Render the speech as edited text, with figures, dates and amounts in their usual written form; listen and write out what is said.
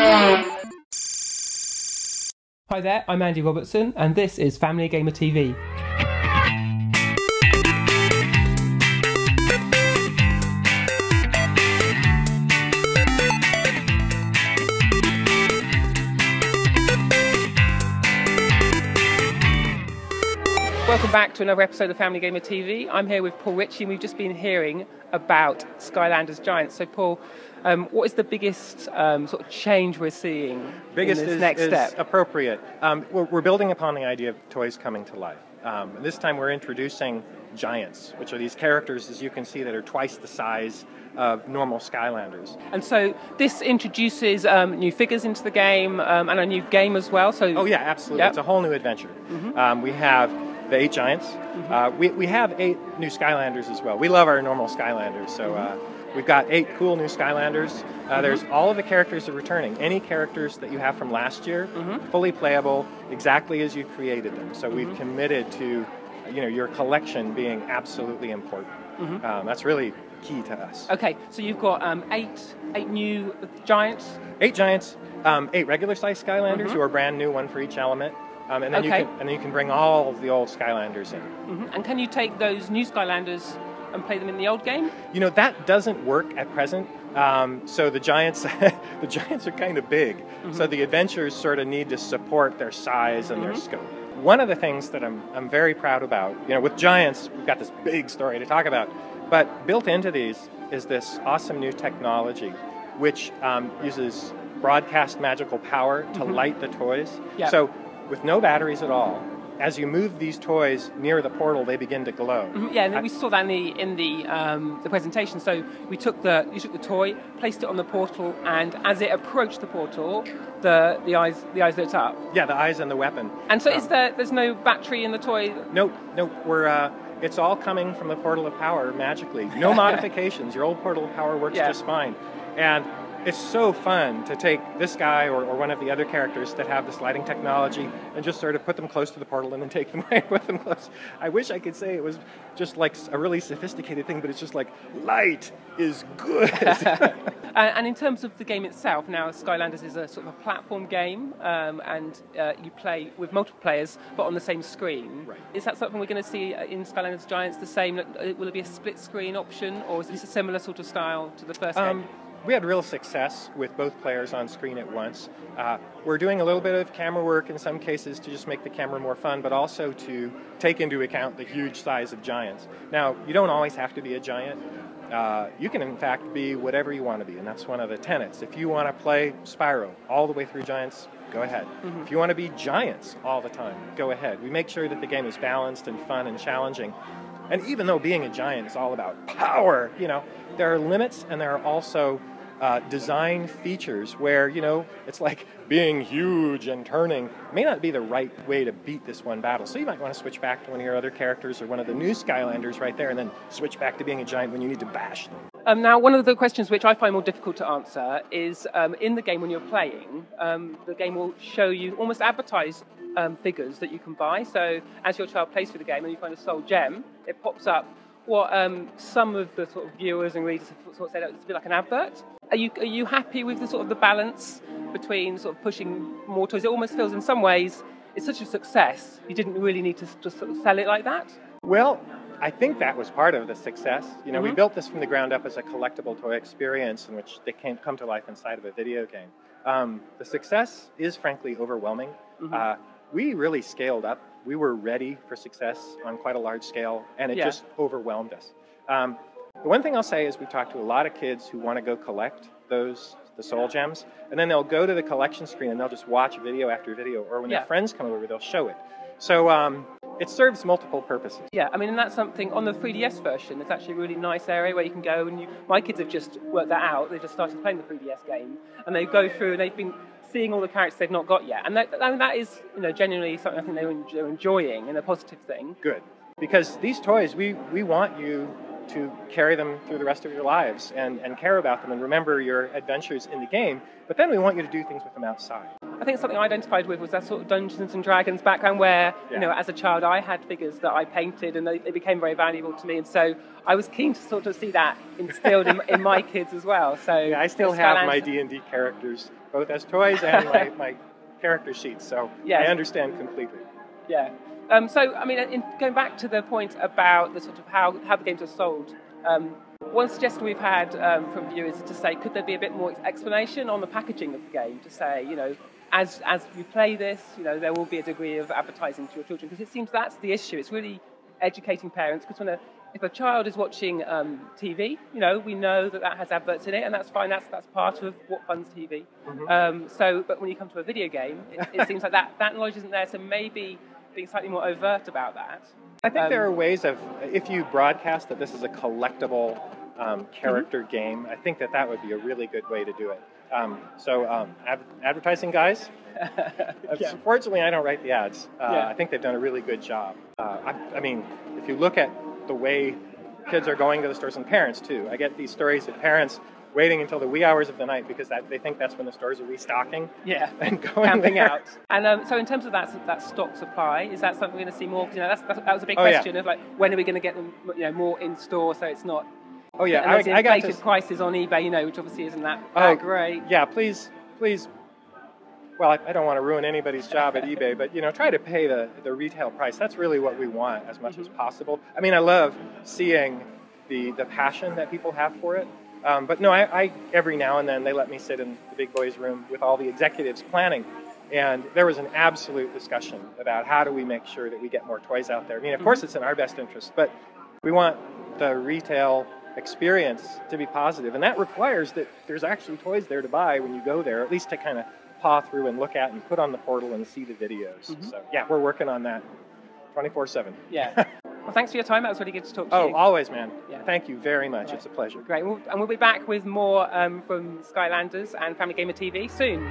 Hi there, I'm Andy Robertson, and this is Family Gamer TV. Welcome back to another episode of Family Gamer TV. I'm here with Paul Ritchie, and we've just been hearing about Skylanders Giants. So Paul, what is the biggest sort of change we're seeing in this next step? Appropriate. We're building upon the idea of toys coming to life. This time we're introducing Giants, which are these characters, as you can see, that are twice the size of normal Skylanders. And so this introduces new figures into the game and a new game as well. So oh yeah, absolutely. Yep. It's a whole new adventure. Mm-hmm. We have the 8 Giants. Mm-hmm. We have 8 new Skylanders as well. We love our normal Skylanders, so we've got 8 cool new Skylanders. There's all of the characters are returning. Any characters that you have from last year, fully playable, exactly as you created them. So we've committed to, your collection being absolutely important. That's really key to us. Okay, so you've got 8 new Giants. 8 Giants, 8 regular-sized Skylanders who are brand new, one for each element. And then you can bring all of the old Skylanders in. And can you take those new Skylanders and play them in the old game? That doesn't work at present. So the Giants, the Giants are kind of big. So the adventures sort of need to support their size and their scope. One of the things that I'm very proud about, with Giants, we've got this big story to talk about, but built into these is this awesome new technology, which uses broadcast magical power to light the toys. Yep. So with no batteries at all, as you move these toys near the portal, they begin to glow. Yeah, and we saw that in the presentation. So you took the toy, placed it on the portal, and as it approached the portal, the eyes lit up. Yeah, the eyes and the weapon. And so there's no battery in the toy? Nope. It's all coming from the portal of power magically. No modifications. Your old portal of power works just fine. And it's so fun to take this guy or one of the other characters that have this lighting technology and just sort of put them close to the portal and then take them away with them close. I wish I could say it was just like a really sophisticated thing, but it's just like, light is good. And in terms of the game itself, now Skylanders is a sort of a platform game, and you play with multiple players, but on the same screen. Right. Is that something we're going to see in Skylanders Giants the same? Will it be a split screen option, or is this a similar sort of style to the first game? We had real success with both players on screen at once. We're doing a little bit of camera work in some cases to just make the camera more fun, but also to take into account the huge size of Giants. Now, you don't always have to be a Giant. You can, in fact, be whatever you want to be, and that's one of the tenets. If you want to play Spyro all the way through Giants, go ahead. If you want to be Giants all the time, go ahead. We make sure that the game is balanced and fun and challenging. And even though being a Giant is all about power, there are limits, and there are also design features where, it's like being huge and turning may not be the right way to beat this one battle. So you might want to switch back to one of your other characters or one of the new Skylanders right there and then switch back to being a Giant when you need to bash them. Now, one of the questions which I find more difficult to answer is in the game when you're playing, the game will show you, almost advertise figures that you can buy. So as your child plays through the game and you find a soul gem, it pops up what some of the sort of viewers and readers have sort of said it's a bit like an advert. Are you happy with the sort of the balance between sort of pushing more toys? It almost feels in some ways it's such a success, you didn't really need to just sort of sell it like that? Well, I think that was part of the success. We built this from the ground up as a collectible toy experience in which they can come to life inside of a video game. The success is frankly overwhelming. We really scaled up. We were ready for success on quite a large scale, and it just overwhelmed us. The one thing I'll say is we've talked to a lot of kids who want to go collect the soul gems, and then they'll go to the collection screen and they'll just watch video after video, or when their friends come over, they'll show it. So it serves multiple purposes. Yeah, I mean, and that's something, on the 3DS version, it's actually a really nice area where you can go, and my kids have just worked that out. They just started playing the 3DS game, and they go through, and they've been seeing all the characters they've not got yet. And that is, genuinely something I think they're enjoying and a positive thing. Good. Because these toys, we want you to carry them through the rest of your lives and care about them and remember your adventures in the game, but then we want you to do things with them outside. I think something I identified with was that sort of Dungeons and Dragons background where, as a child I had figures that I painted and they became very valuable to me, and so I was keen to sort of see that instilled in my kids as well. So yeah, I still have my D&D characters, both as toys and my character sheets, so yes. I understand completely. Yeah. So, I mean, going back to the point about the sort of how the games are sold, one suggestion we've had from viewers is to say, could there be a bit more explanation on the packaging of the game? To say, you know, as you play this, you know, there will be a degree of advertising to your children, because it seems that's the issue. It's really educating parents, because if a child is watching TV, you know, we know that has adverts in it, and that's fine. That's part of what funds TV. Mm-hmm. But when you come to a video game, it seems like that knowledge isn't there. So maybe being slightly more overt about that. I think there are ways of, if you broadcast that this is a collectible character mm-hmm. game, I think that would be a really good way to do it. Advertising guys, yeah. Fortunately I don't write the ads. I think they've done a really good job. I mean, if you look at the way kids are going to the stores, and parents too, I get these stories of parents waiting until the wee hours of the night because they think that's when the stores are restocking. Yeah, and going camping out. And so in terms of that stock supply, is that something we're going to see more? Because, you know, that was a big question of like, when are we going to get them, you know, more in store so it's not. Oh yeah, I got inflated prices on eBay, you know, which obviously isn't that great. Yeah, please. Well, I don't want to ruin anybody's job at eBay, but, you know, try to pay the retail price. That's really what we want as much mm-hmm. as possible. I mean, I love seeing the passion that people have for it. But no, I every now and then they let me sit in the big boys' room with all the executives planning, and there was an absolute discussion about how do we make sure that we get more toys out there. I mean, of course it's in our best interest, but we want the retail experience to be positive, and that requires that there's actually toys there to buy when you go there, at least to kind of paw through and look at and put on the portal and see the videos. Mm-hmm. So yeah, we're working on that 24/7. Yeah. Well, thanks for your time. That was really good to talk to you. Oh, always, man. Yeah. Thank you very much. Right. It's a pleasure. Great. And we'll be back with more from Skylanders and Family Gamer TV soon.